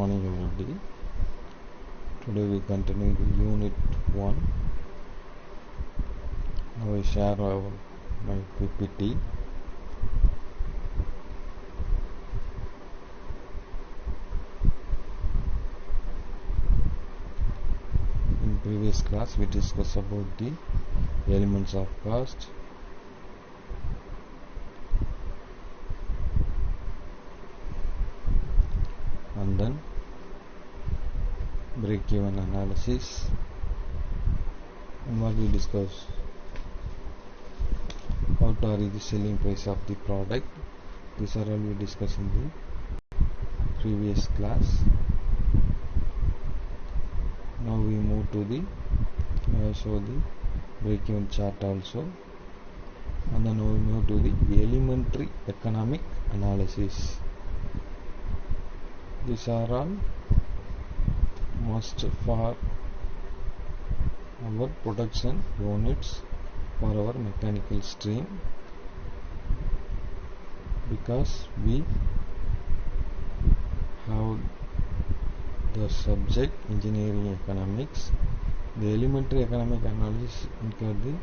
morning everybody. Today we continue the unit 1. Now I share my PPT. In previous class we discussed about the elements of cost, and then break-even analysis, and what we discussed, how to vary the selling price of the product. These are all we discussed in the previous class. Now we move to the show the break-even chart also, and then we move to the elementary economic analysis. These are all must for our production units for our mechanical stream, because we have the subject engineering economics. The elementary economic analysis include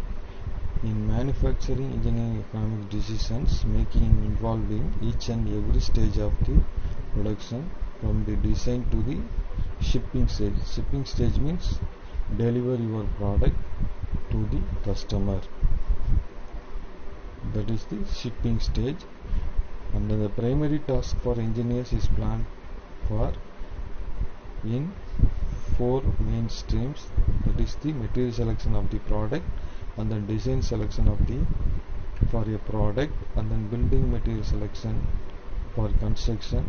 in manufacturing engineering economic decisions making involved in each and every stage of the production, from the design to the shipping stage. Shipping stage means deliver your product to the customer. That is the shipping stage. And the primary task for engineers is planned for in 4 main streams. That is the material selection of the product, and then design selection of the for a product, and then building material selection for construction,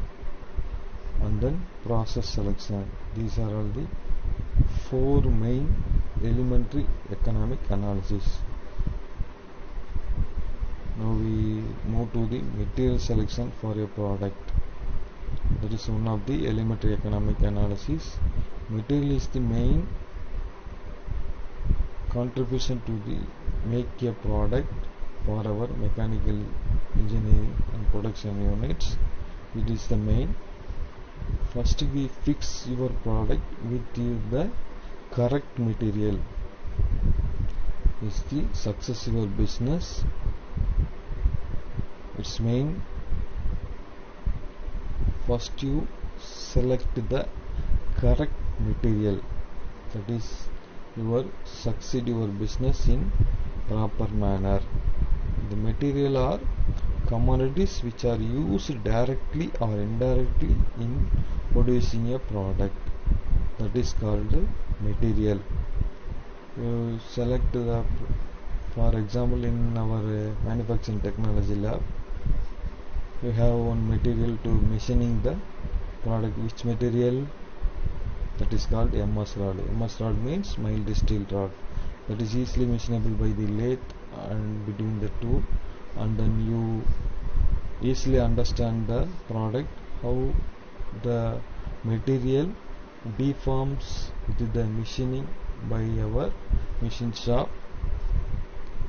and then process selection. These are all the 4 main elementary economic analysis. Now we move to the material selection for a product. That is one of the elementary economic analysis. Material is the main contribution to the make a product for our mechanical engineering and production units. It is the main. First we fix your product with the correct material. Is the success of your business. Its main. First you select the correct material. That is your succeed your business in proper manner. The material are commodities which are used directly or indirectly in producing a product. That is called material. You select the, for example, in our manufacturing technology lab, we have one material to machining the product. Which material? That is called MS rod. MS rod means mild steel rod. That is easily machinable by the lathe and between the two, and then you easily understand the product, how the material deforms with the machining by our machine shop.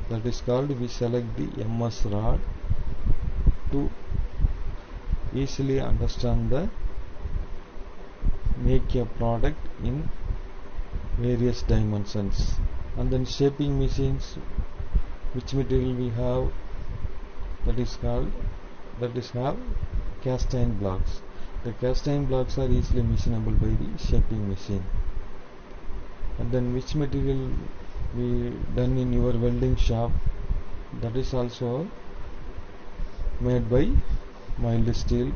That is called, we select the MS rod to easily understand the make a product in various dimensions. And then shaping machines, which material we have? That is have cast iron blocks. The cast iron blocks are easily machinable by the shaping machine. And then which material we done in your welding shop? That is also made by mild steel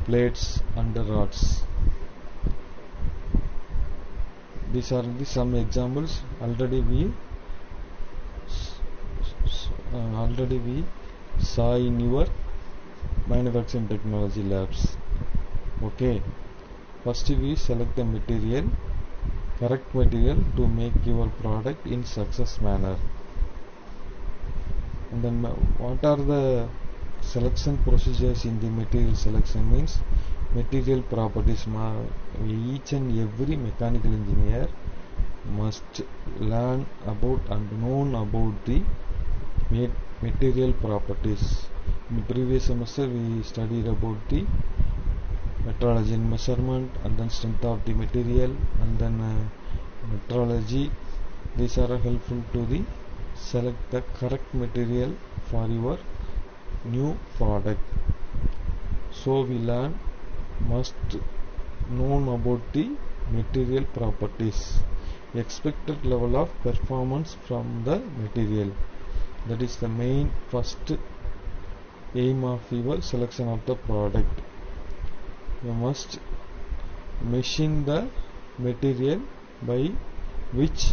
plates and rods. These are some examples. Already we saw in your manufacturing technology labs. Okay. First we select the material, correct material to make your product in success manner. And then what are the selection procedures in the material selection? Means material properties. Each and every mechanical engineer must learn about and known about the material properties. In the previous semester we studied about the metrology and measurement, and then strength of the material, and then metrology. These are helpful to the select the correct material for your new product. So we learn must known about the material properties, expected level of performance from the material. That is the main first aim of your selection of the product. You must machine the material by which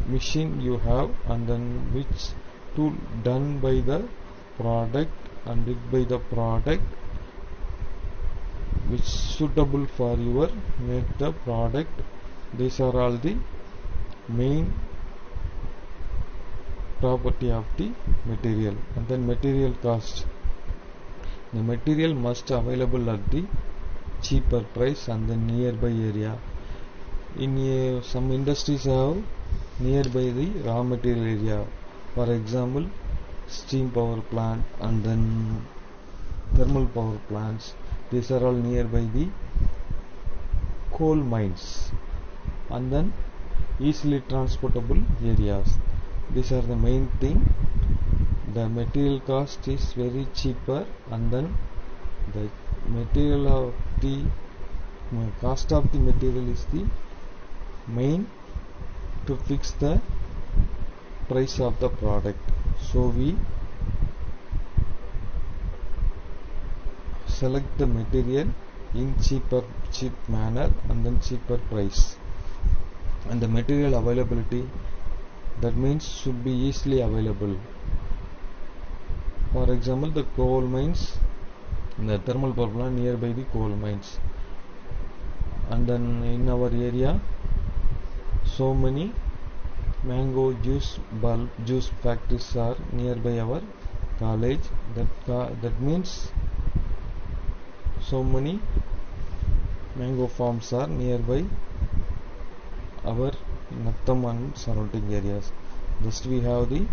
machine you have, and then which tool done by the product and did by the product, which suitable for your make the product. These are all the main property of the material. And then material cost. The material must available at the cheaper price and the nearby area. In some industries have nearby the raw material area. For example, steam power plant and then thermal power plants. These are all nearby the coal mines, and then easily transportable areas. These are the main thing. The material cost is very cheaper, and then the material of the cost of the material is the main to fix the price of the product. So we select the material in cheap manner and then cheaper price. And the material availability, that means should be easily available. For example, the coal mines, the thermal power plant nearby the coal mines, and then in our area so many mango juice bulb juice factories are nearby our college. That means so many mango farms are nearby our Natham and surrounding areas. Just we have the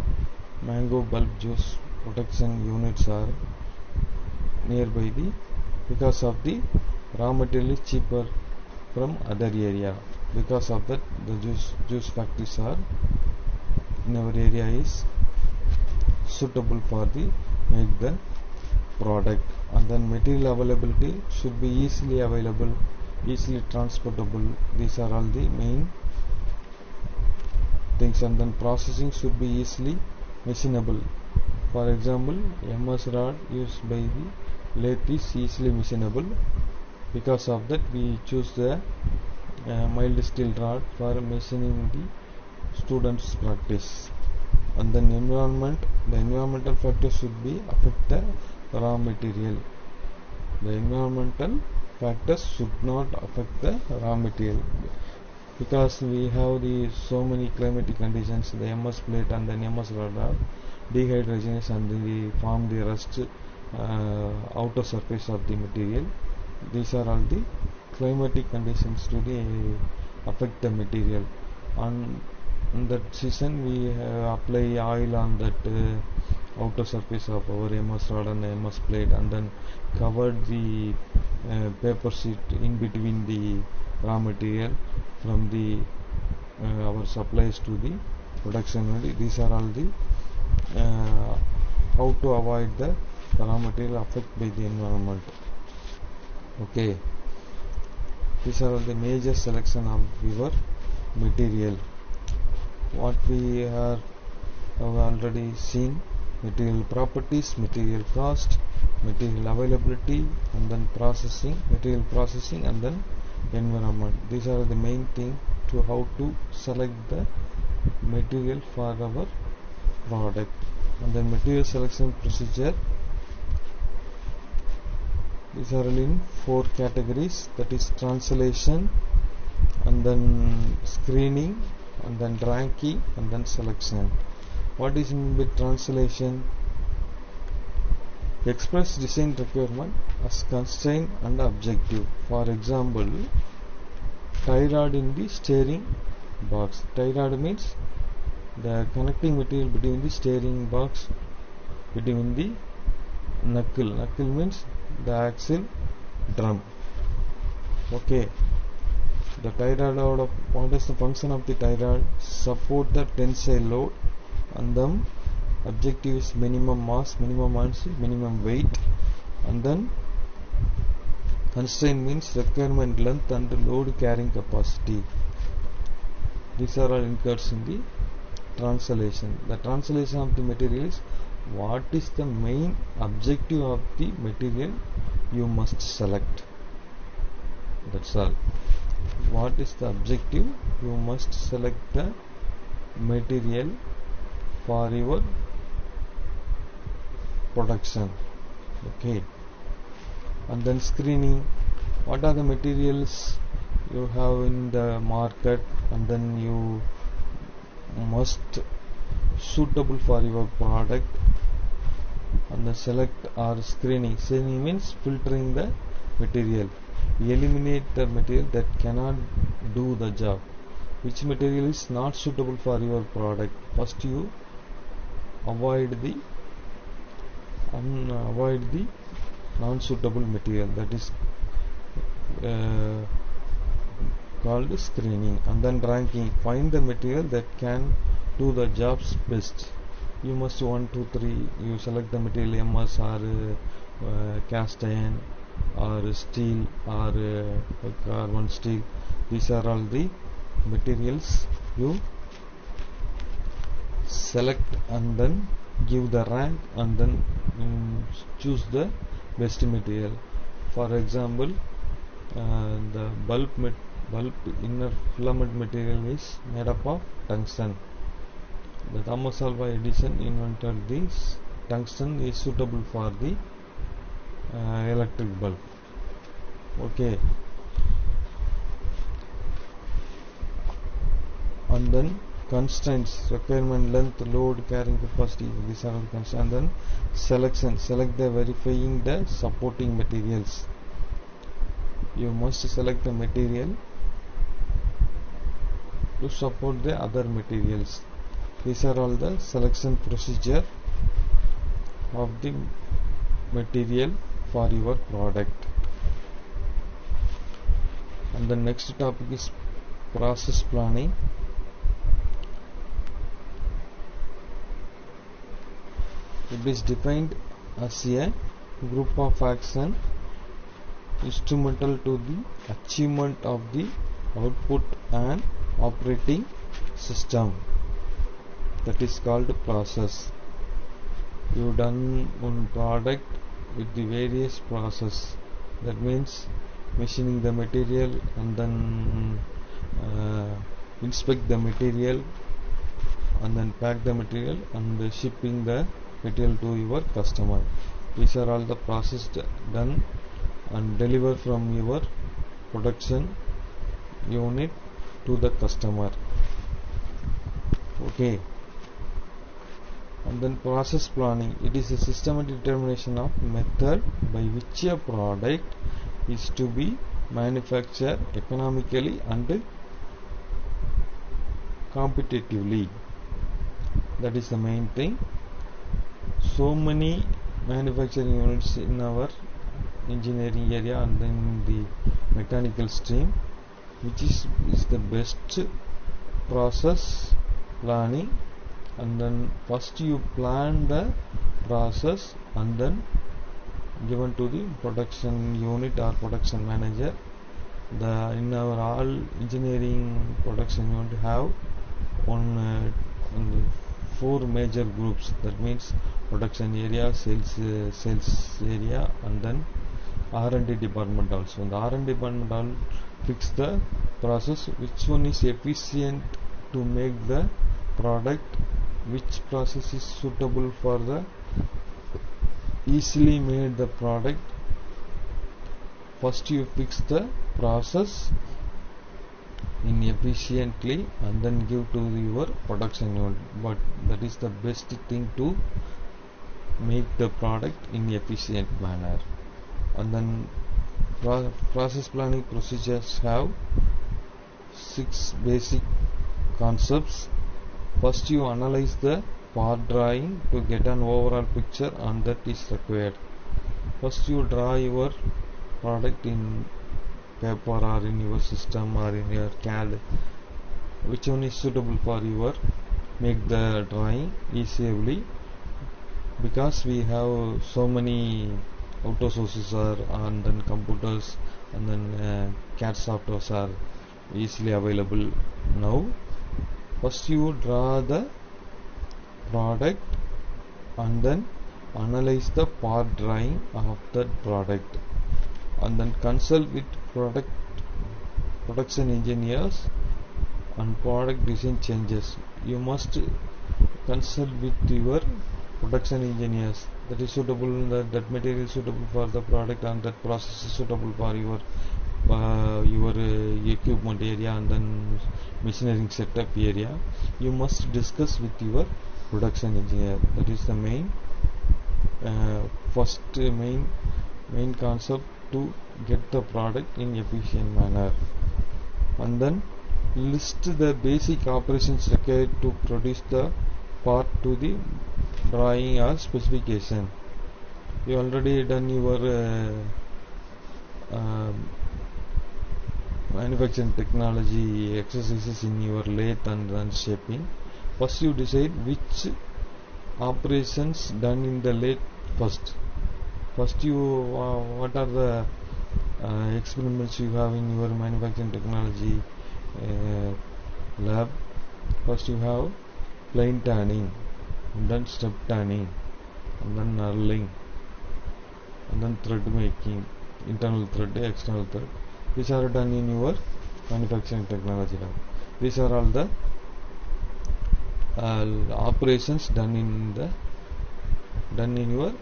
mango bulb juice production units are nearby the, because of the raw material is cheaper from other area. Because of that, the juice factories are in our area is suitable for the make the product. And then material availability should be easily available, easily transportable. These are all the main things. And then processing should be easily machinable. For example, MS rod used by the lathe is easily machinable. Because of that, we choose the mild steel rod for machining the students' practice. And then environment, the environmental factors should be affect the raw material. The environmental factors should not affect the raw material, because we have the so many climatic conditions. The MS plate and then MS rod are dehydrogenous and they form the rust outer surface of the material. These are all the climatic conditions to the affect the material. On that season we apply oil on that outer surface of our MS rod and MS plate, and then covered the paper sheet in between the raw material from the our supplies to the production unit. These are all the how to avoid the raw material affect by the environment. Okay, these are all the major selection of your material. What we have already seen: material properties, material cost, material availability, and then processing, material processing, and then environment. These are the main thing to how to select the material for our product. And then material selection procedure, these are in 4 categories, that is translation, and then screening, and then ranking, and then selection. What is meant by translation? Express design requirement as constraint and objective. For example, tie rod in the steering box. Tie rod means the connecting material between the steering box, between the knuckle. Knuckle means the axle drum. Okay, the tie rod of what is the function of the tie rod? Support the tensile load, and then objective is minimum mass, minimum weight, and then constraint means requirement length and load carrying capacity. These are all incurred in the translation. The translation of the material is what is the main objective of the material you must select. That's all. What is the objective? You must select the material for your production. Okay. And then screening. What are the materials you have in the market, and then you must suitable for your product, and then select or screening. Screening means filtering the material. Eliminate the material that cannot do the job. Which material is not suitable for your product? First you avoid the non-suitable material, that is called screening. And then ranking. Find the material that can do the jobs best. You must 1, 2, 3. You select the material MS or cast iron or steel or carbon steel. These are all the materials you select, and then give the rank, and then choose the best material. For example, the bulb inner filament material is made up of tungsten. The Thomas Alva Edison invented this. Tungsten is suitable for the electric bulb. Okay. And then constraints, requirement length, load carrying capacity, these are the constraints. And then selection, select the verifying the supporting materials. You must select the material to support the other materials. These are all the selection procedure of the material for your product. And the next topic is process planning. It is defined as a group of action instrumental to the achievement of the output and operating system. That is called process. You done one product with the various process. That means machining the material, and then inspect the material, and then pack the material, and shipping the material to your customer. These are all the process done and deliver from your production unit to the customer. Okay. And then process planning. It is a systematic determination of method by which a product is to be manufactured economically and competitively. That is the main thing. So many manufacturing units in our engineering area and then the mechanical stream, which is the best process planning. And then first you plan the process, and then given to the production unit or production manager. In our all engineering production unit have four major groups. That means production area, sales area, and then R&D department also. The R&D department all fix the process, which one is efficient to make the product, which process is suitable for the easily made the product. First you fix the process in efficiently, and then give to your production unit. But that is the best thing to make the product in efficient manner. And then process planning procedures have 6 basic concepts. First you analyze the part drawing to get an overall picture, and that is required. First you draw your product in paper or in your system or in your CAD, which one is suitable for your make the drawing easily, because we have so many auto sources are, and then computers, and then CAD softwares are easily available now. First you draw the product and then analyze the part drawing of that product, and then consult with production engineers and product design changes. You must consult with your production engineers that is suitable, that material is suitable for the product, and that process is suitable for your equipment area and then machinery setup area. You must discuss with your production engineer. That is the main main concept to get the product in efficient manner. And then list the basic operations required to produce the part to the drawing or specification. You already done your manufacturing technology exercises in your lathe and then shaping. First you decide which operations done in the lathe first. First you what are the experiments you have in your manufacturing technology lab. First you have plain tanning, and then step tanning, and then knurling, and then thread making, internal thread, external thread. These are done in your manufacturing technology lab. These are all the operations done in your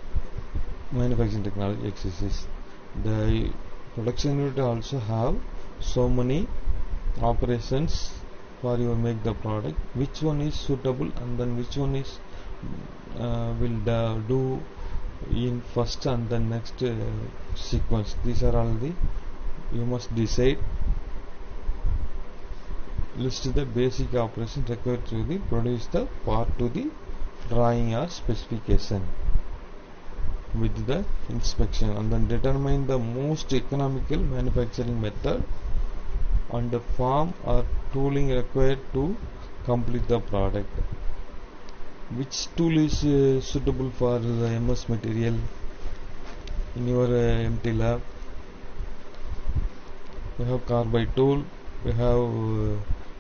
manufacturing technology exercise. The production unit also have so many operations for you make the product. Which one is suitable, and then which one is will do in first and then next sequence. These are all the you must decide. List the basic operations required to produce the part to the drawing or specification with the inspection, and then determine the most economical manufacturing method and the form or tooling required to complete the product. Which tool is suitable for the MS material in your MT lab? We have carbide tool, we have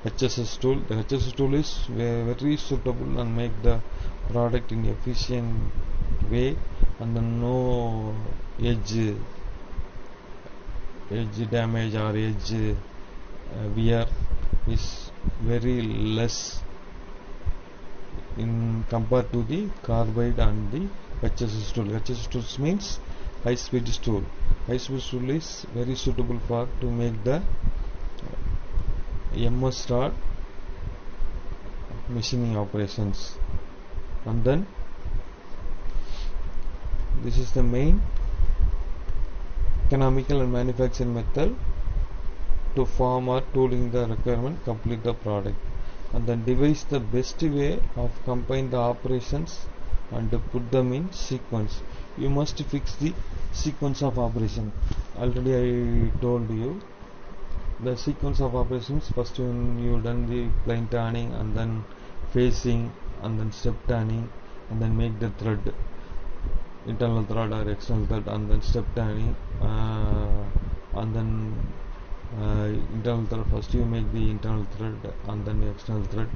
HSS tool. The HSS tool is very suitable and make the product in efficient way, and then no edge damage or edge wear is very less in compared to the carbide and the HSS tool. HSS tool means high speed tool. High speed tool is very suitable for to make the MS rod machining operations. And then this is the main economical and manufacturing method to form or tooling the requirement, complete the product, and then devise the best way of combine the operations and put them in sequence. You must fix the sequence of operation. Already I told you the sequence of operations. First when you done the plain tanning, and then facing, and then step tanning, and then make the thread, internal thread or external thread, and then step tanning, and then internal thread. First you make the internal thread and then the external thread.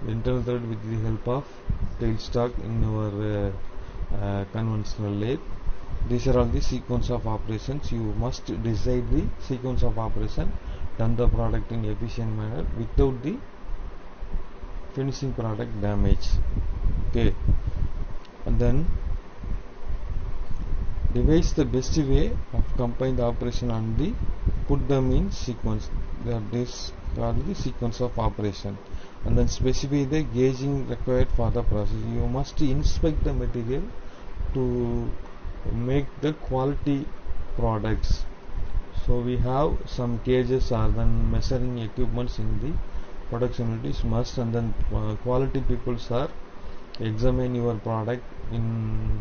The internal thread with the help of tailstock in your conventional lathe. These are all the sequence of operations. You must decide the sequence of operation, done the product in efficient manner without the finishing product damage. Okay, and then devise the best way of combine the operation and the put them in sequence. This are the sequence of operation. And then specify the gauging required for the process. You must inspect the material to make the quality products. So we have some gauges or then measuring equipments in the production unit is must, and then quality people are examine your product in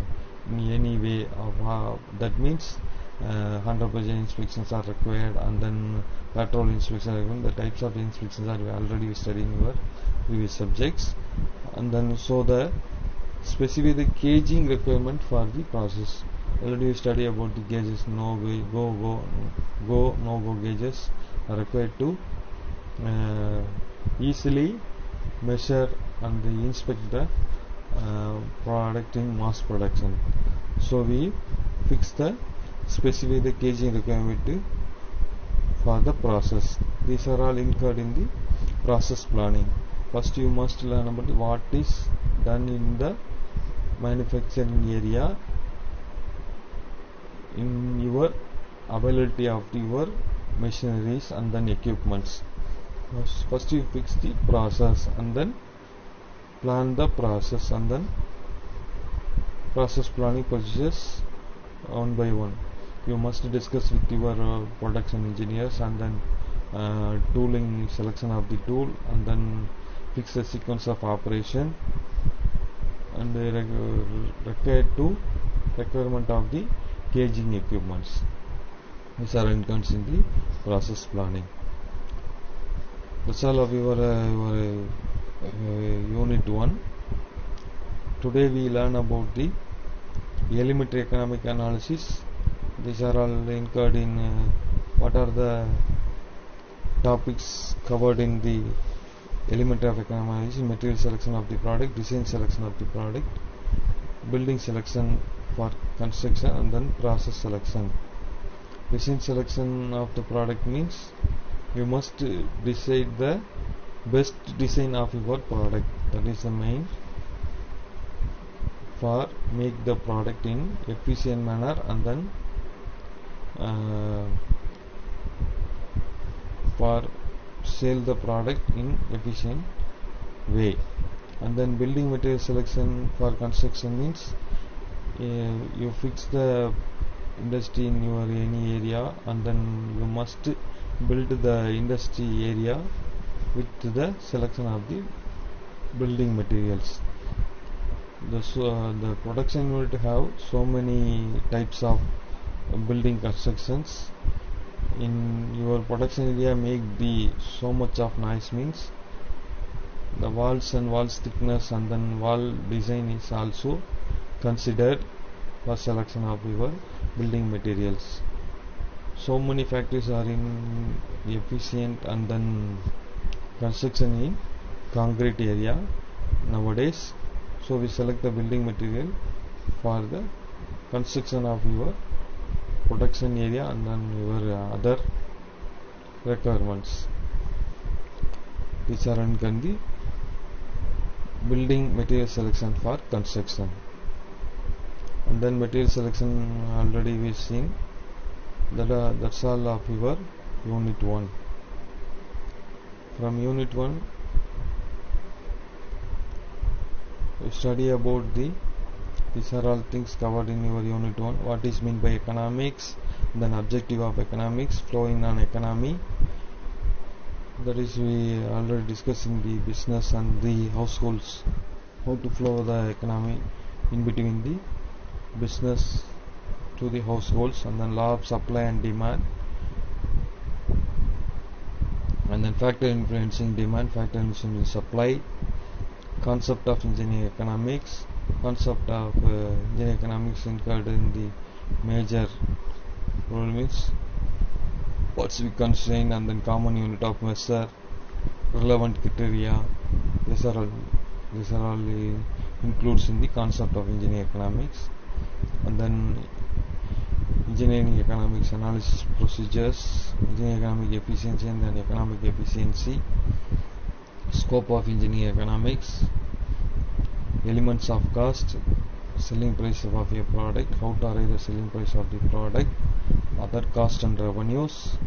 any way of that means 100% inspections are required, and then patrol inspections are required. The types of inspections are already studied in your previous subjects. And then so the specify the gauging requirement for the process. Already we study about the gauges, no go, no go gauges are required to easily measure and inspect the product in mass production. So we fix the specify the gauging requirement for the process. These are all incurred in the process planning. First you must learn about what is done in the manufacturing area, in your availability of your machineries and then equipments. First you fix the process and then plan the process, and then process planning procedures one by one. You must discuss with your production engineers, and then tooling, selection of the tool, and then fix the sequence of operation, and requirement of the gauging equipments. These are incurred in the process planning. That's all of your unit 1. Today we learn about the elementary economic analysis. These are all incurred in what are the topics covered in the elementary of economic analysis: material selection of the product, design selection of the product, building selection for construction, and then process selection. Design selection of the product means you must decide the best design of your product. That is the main for make the product in efficient manner, and then for sell the product in efficient way. And then building material selection for construction means you fix the industry in your any area, and then you must build the industry area with the selection of the building materials. The production unit have so many types of building constructions. In your production area make the so much of noise means the walls and walls thickness and then wall design is also considered for selection of your building materials. So many factories are in efficient and then construction in concrete area nowadays. So we select the building material for the construction of your production area and then your other requirements. These are in the building material selection for construction. And then material selection already we seen. That's all of your unit 1. From unit 1 we study about these are all things covered in your unit 1. What is meant by economics, then objective of economics, flow in an economy. That is we already discussing the business and the households, how to flow the economy in between the business to the households, and then law of supply and demand, and then factor influencing demand, factor influencing supply, concept of engineering economics. Concept of engineering economics incurred in the major role means what's we constrain, and then common unit of measure, relevant criteria. These are all includes in the concept of engineering economics. And then engineering economics analysis procedures, engineering economic efficiency and then economic efficiency, scope of engineering economics, elements of cost, selling price of a product, how to arrive the selling price of the product, other cost and revenues,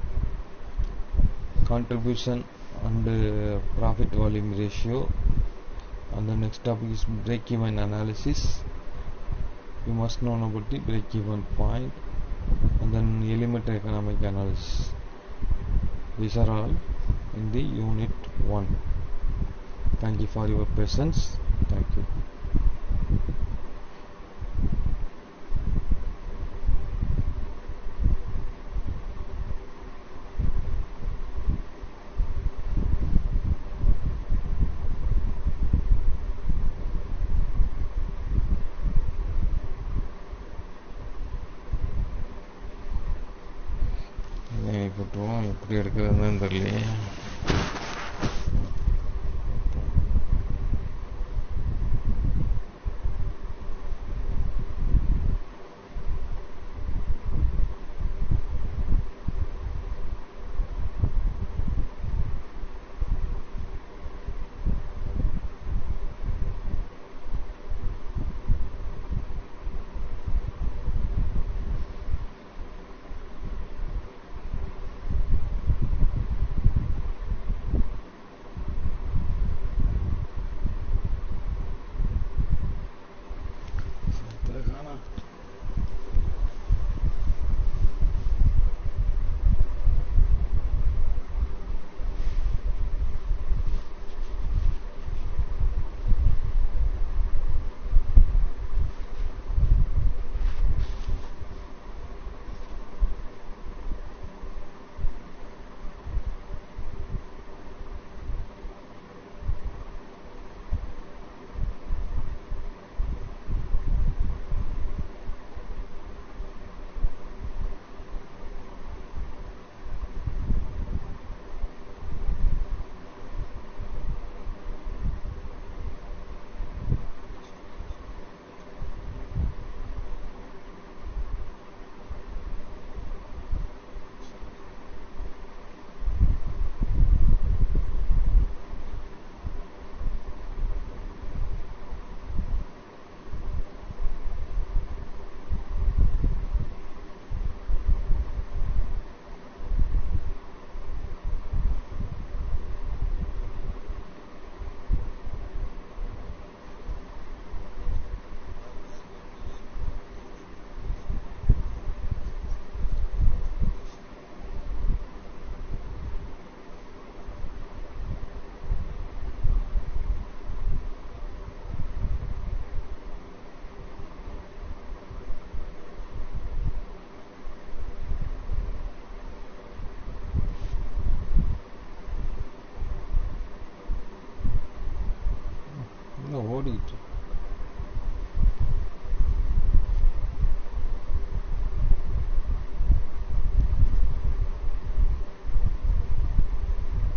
contribution and profit volume ratio. And the next topic is break-even analysis. You must know about the break-even point, and then elementary economic analysis. These are all in the unit 1. Thank you for your patience. Thank you. போட்டுருவோம். எப்படி எடுக்கிறதுன்னு தெரியலையே. ஓடிட்டு